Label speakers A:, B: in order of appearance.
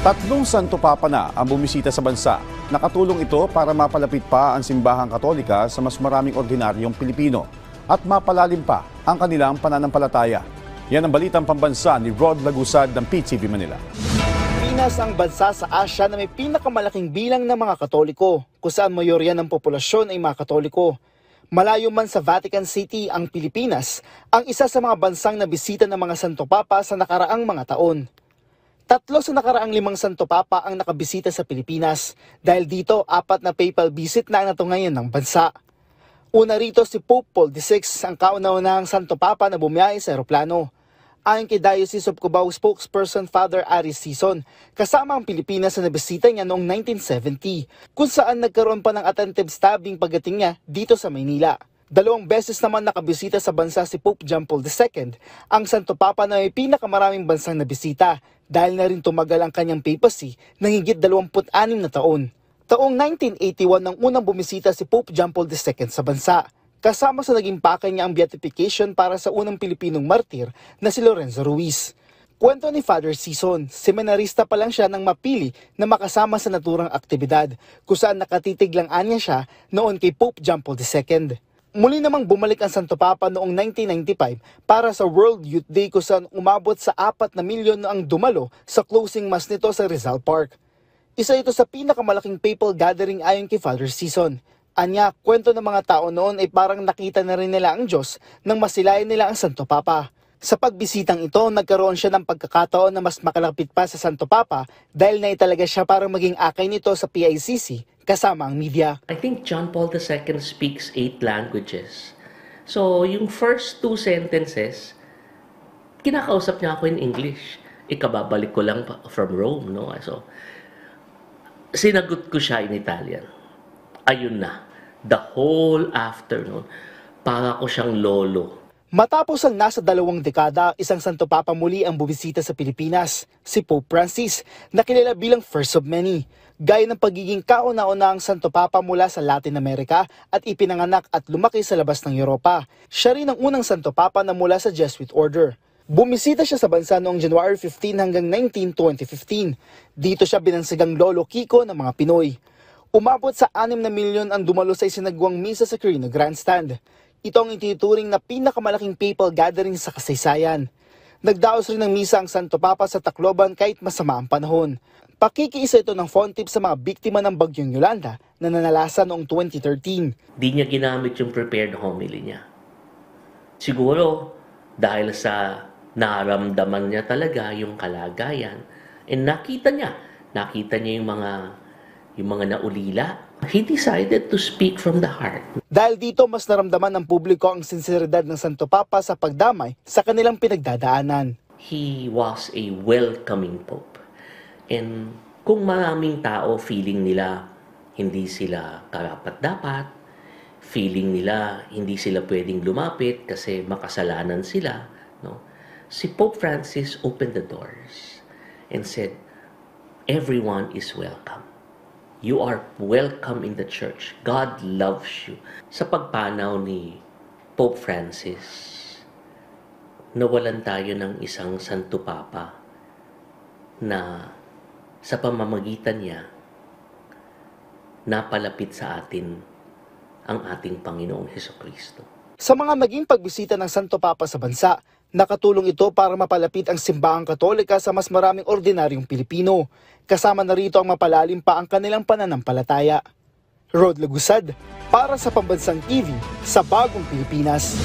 A: Tatlong Santo Papa na ang bumisita sa bansa. Nakatulong ito para mapalapit pa ang simbahang Katolika sa mas maraming ordinaryong Pilipino at mapalalim pa ang kanilang pananampalataya. Yan ang balitang pambansa ni Rod Lagusad ng PTV Manila.
B: Pinas ang bansa sa Asya na may pinakamalaking bilang ng mga Katoliko, kung saan mayorya ng populasyon ay mga Katoliko. Malayo man sa Vatican City ang Pilipinas, ang isa sa mga bansang nabisita ng mga Santo Papa sa nakaraang mga taon. Tatlo sa nakaraang 5 Santo Papa ang nakabisita sa Pilipinas, dahil dito 4 na papal visit na ang natungayan ng bansa. Una rito si Pope Paul VI, ang kauna-unahang Santo Papa na bumiyahe sa eroplano. Ayon kay Diocese of Cubao spokesperson Father Aris Sison, kasama ang Pilipinas na nabisita niya noong 1970, kung saan nagkaroon pa ng attempted stabbing pagdating niya dito sa Maynila. 2 beses naman nakabisita sa bansa si Pope John Paul II, ang Santo Papa na may pinakamaraming bansang nabisita, dahil na rin tumagal ang kanyang papacy ng higit 26 na taon. Taong 1981 nang unang bumisita si Pope John Paul II sa bansa, kasama sa naging pakay niya ang beatification para sa unang Pilipinong martir na si Lorenzo Ruiz. Kwento ni Father Sison, seminarista pa lang siya nang mapili na makasama sa naturang aktibidad, kung saan nakatitig lang anya siya noon kay Pope John Paul II. Muli namang bumalik ang Santo Papa noong 1995 para sa World Youth Day, kung saan umabot sa 4 na milyon ang dumalo sa closing mass nito sa Rizal Park. Isa ito sa pinakamalaking papal gathering ayon kay Father Sison. Anya, kwento ng mga tao noon ay parang nakita na rin nila ang Diyos nang masilayan nila ang Santo Papa. Sa pagbisitang ito, nagkaroon siya ng pagkakataon na mas makalapit pa sa Santo Papa dahil naitalaga siya para maging akay nito sa PICC kasama ang media.
C: I think John Paul II speaks 8 languages. So, yung first 2 sentences, kinakausap niya ako in English. Ikababalik ko lang from Rome, no? So, sinagot ko siya in Italian. Ayun na, the whole afternoon, para ko siyang lolo.
B: Matapos ang nasa 2 dekada, isang Santo Papa muli ang bumisita sa Pilipinas, si Pope Francis, na kilala bilang first of many. Gaya ng pagiging kauna-unahang Santo Papa mula sa Latin America at ipinanganak at lumaki sa labas ng Europa. Siya rin ang unang Santo Papa na mula sa Jesuit Order. Bumisita siya sa bansa noong January 15 hanggang 19, 2015. Dito siya binansagang Lolo Kiko ng mga Pinoy. Umabot sa 6 na milyon ang dumalo sa isinagawang misa sa Quirino Grandstand. Ito ang itinuturing na pinakamalaking papal gathering sa kasaysayan. Nagdaos rin ng misa ang Santo Papa sa Tacloban kahit masama ang panahon. Pakikiisa ito ng fontip sa mga biktima ng Bagyong Yolanda na nanalasa noong 2013.
C: Di niya ginamit yung prepared homily niya. Siguro dahil sa naramdaman niya talaga yung kalagayan, nakita niya yung mga naulila. He decided to speak from the heart.
B: Dahil dito, mas naramdaman ng publiko ang sinseridad ng Santo Papa sa pagdamay sa kanilang pinagdadaanan.
C: He was a welcoming Pope. And kung maraming tao feeling nila hindi sila karapat-dapat, feeling nila hindi sila pwedeng lumapit kasi makasalanan sila, no? Si Pope Francis opened the doors and said, everyone is welcome. You are welcome in the church. God loves you. Sa pagpanaw ni Pope Francis, nawalan tayo ng isang Santo Papa na sa pamamagitan niya, napalapit sa atin ang ating Panginoong Hesukristo.
B: Sa mga naging pagbisita ng Santo Papa sa bansa, nakatulong ito para mapalapit ang simbahang Katolika sa mas maraming ordinaryong Pilipino. Kasama na rito ang mapalalim pa ang kanilang pananampalataya. Rod Lagusad, para sa Pambansang TV sa Bagong Pilipinas.